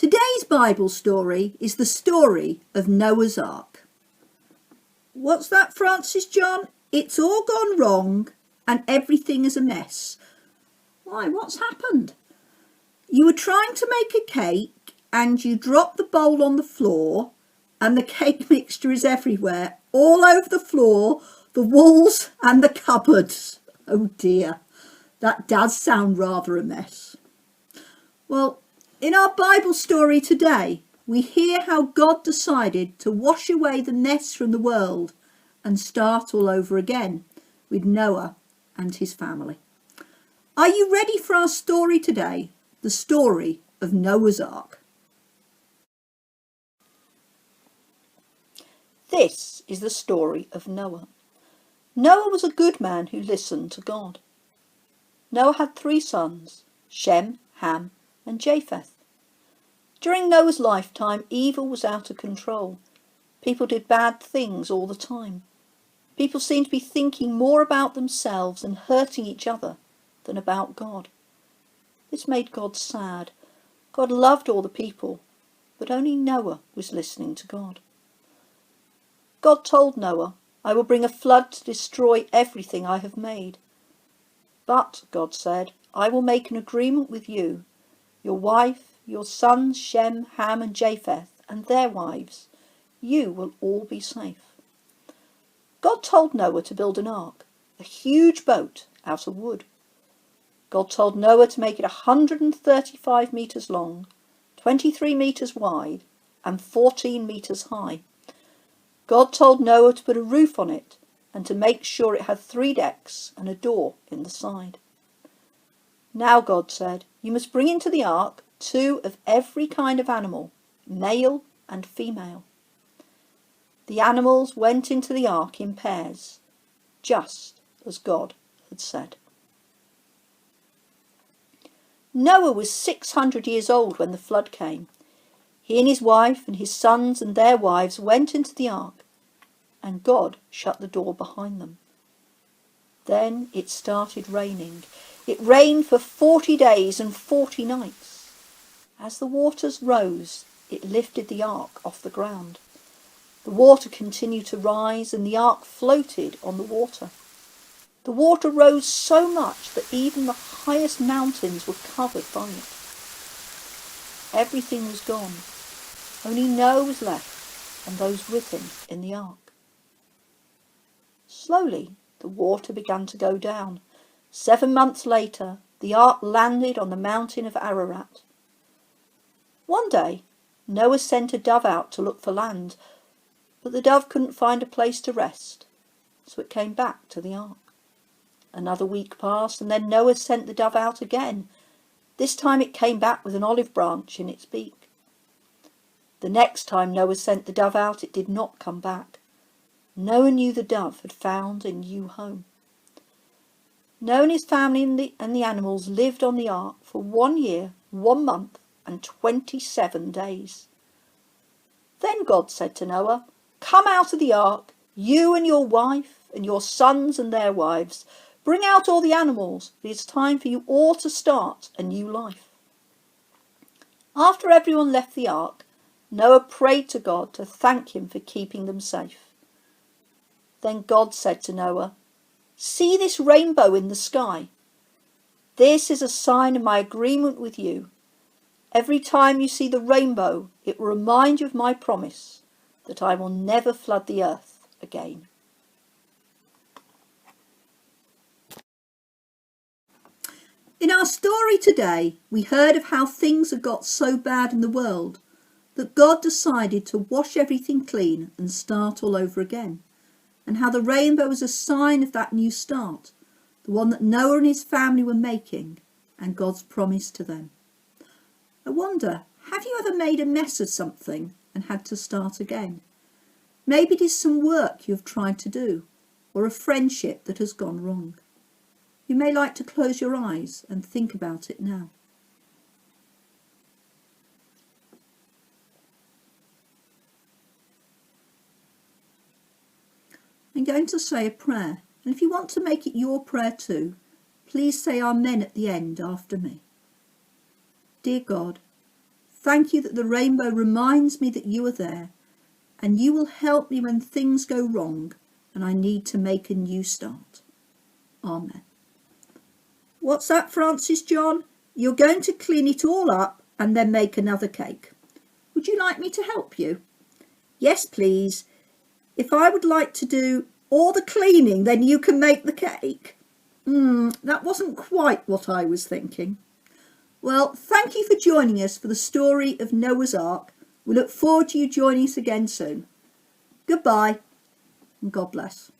Today's Bible story is the story of Noah's Ark. What's that, Francis John? It's all gone wrong and everything is a mess. Why, what's happened? You were trying to make a cake and you dropped the bowl on the floor and the cake mixture is everywhere, all over the floor, the walls and the cupboards. Oh dear, that does sound rather a mess. Well, in our Bible story today, we hear how God decided to wash away the mess from the world and start all over again with Noah and his family. Are you ready for our story today? The story of Noah's Ark. This is the story of Noah. Noah was a good man who listened to God. Noah had 3 sons, Shem, Ham, and Japheth. During Noah's lifetime, evil was out of control. People did bad things all the time. People seemed to be thinking more about themselves and hurting each other than about God. This made God sad. God loved all the people, but only Noah was listening to God. God told Noah, "I will bring a flood to destroy everything I have made. But," God said, "I will make an agreement with you, your wife, your sons Shem, Ham and Japheth, and their wives. You will all be safe." God told Noah to build an ark, a huge boat out of wood. God told Noah to make it 135 metres long, 23 metres wide and 14 metres high. God told Noah to put a roof on it and to make sure it had 3 decks and a door in the side. Now God said, "You must bring into the ark 2 of every kind of animal, male and female." The animals went into the ark in pairs, just as God had said. Noah was 600 years old when the flood came. He and his wife and his sons and their wives went into the ark, and God shut the door behind them. Then it started raining. It rained for 40 days and 40 nights. As the waters rose, it lifted the ark off the ground. The water continued to rise and the ark floated on the water. The water rose so much that even the highest mountains were covered by it. Everything was gone. Only Noah was left and those with him in the ark. Slowly, the water began to go down. 7 months later, the ark landed on the mountain of Ararat. One day, Noah sent a dove out to look for land, but the dove couldn't find a place to rest, so it came back to the ark. Another week passed, and then Noah sent the dove out again. This time it came back with an olive branch in its beak. The next time Noah sent the dove out, it did not come back. Noah knew the dove had found a new home. Noah and his family and the animals lived on the ark for 1 year, 1 month, and 27 days. Then God said to Noah, "Come out of the ark, you and your wife and your sons and their wives. Bring out all the animals. It is time for you all to start a new life." After everyone left the ark, Noah prayed to God to thank him for keeping them safe. Then God said to Noah, "See this rainbow in the sky? This is a sign of my agreement with you. Every time you see the rainbow, it will remind you of my promise that I will never flood the earth again." In our story today, we heard of how things had got so bad in the world that God decided to wash everything clean and start all over again, and how the rainbow was a sign of that new start, the one that Noah and his family were making, and God's promise to them. I wonder, have you ever made a mess of something and had to start again? Maybe it is some work you have tried to do, or a friendship that has gone wrong. You may like to close your eyes and think about it now. I'm going to say a prayer, and if you want to make it your prayer too, please say Amen at the end after me. Dear God, Thank you that the rainbow reminds me that you are there, and you will help me when things go wrong and I need to make a new start. Amen. What's that, Francis John? You're going to clean it all up and then make another cake. Would you like me to help you? Yes, please. If I would like to do all the cleaning, then you can make the cake. That wasn't quite what I was thinking. Well, thank you for joining us for the story of Noah's Ark. We look forward to you joining us again soon. Goodbye and God bless.